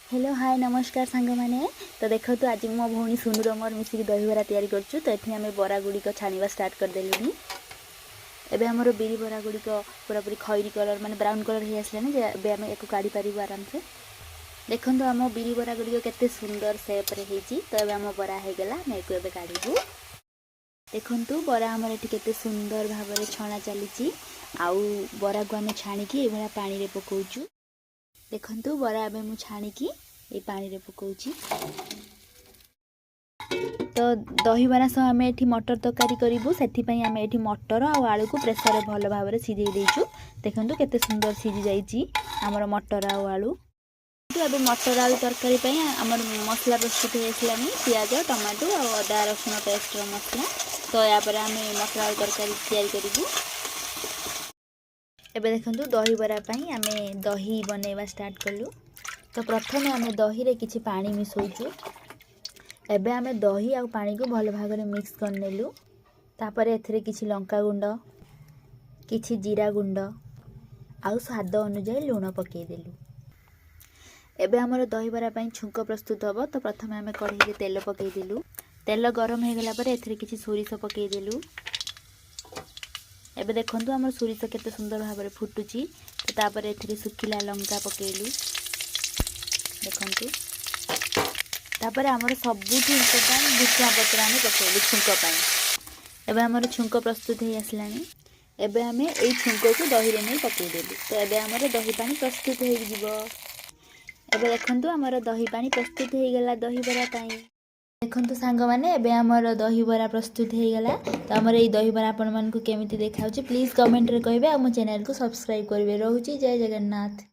Hello hi नमस्कार सांग मैंने तो देखो तो आज मो भौणी सुनुर मोर मिसिक दहीबरा तैयारी करछु। तो ये आम बरा गुड़िक छाणवा स्टार्ट करदेलुनी। एबे हमर बिरी बरा गुड़िक पूरा पूरी खैरी कलर माने ब्राउन कलर हो आसलानी जे एबे आम एको काढ़ी पारिबु आराम से। देखो तो आम बिरी बरा गुड़िक केते सुंदर शेप रे हेची। तो एबे आम बरा हे गेला मैं एको एबे काढ़ीबु। देखंतु बरा हमर एठी केते सुंदर भाबरे छणा चलीची। आउ बरा को आम छाणी की एबे पानी रे पकोउचु। देखंतु बरा एबे मु छाणी की ए पानी रे पकोउची। तो दहीबरा सह आम एठी मटर तरकारी करूँ से आम एठी मटर और आलू को प्रेसर भल भाव में सीझे देचु। देखो केते सुंदर सीझी जाइए आमर मटर आउ आलू। अब मटर आलू तरकारी आमर मसला प्रस्तुत हो आसलानी पियाज टमाटो और अदा रसुण पेस्ट मसला। तो यापर आम मटर आलू तरकारी तैयारी करूँ। एबे देखंतु दहीबरा आम दही बनैवा स्टार्ट कलु। तो प्रथम आम दही रे किछि पानी मिसौचु। एबे आमे दही आ पानी को भल भाग में मिक्स कर नेलु। तापर एथिरे किछि लंका गुंड किछि जीरा गुंड आउ स्वाद अनुसार लूण पकई देलु। एबे हमर दहीबरा पई छुंक प्रस्तुत हबो। तो प्रथम आमे कढ़ई रे तेल पकई देलु। तेल गरम हे गेला पर एथिरे किछि सोरिष पकई देलु। एबे देखंतु हमर सोरिष केते सुंदर भाव में फुटुची। तो तापर एथिरे सुखिला लंका पकेलु। देखंतु तापर आमर सबुठ इम्पोर्टाट भुसुआ पत्र आम पकड़ू छुंक पाई। एबे आमर छुंक प्रस्तुत हो आसलानी। एबे आमे एई छुंक को दही रे नहीं पकईदेलु। तो एबे आमर दही पानी प्रस्तुत हो जिवो। एबे देखंतु आमर दही पानी प्रस्तुत हो गेला दहीबरा पाई। देखंतु सांग माने एबे आमर दहीबरा प्रस्तुत हो गेला। तो आमर एई दहीबरा आपन मन को केमिति देखाउची प्लीज कमेंट रे कहबे आ मो चैनल को सब्सक्राइब करबे। रहूची जय जगन्नाथ।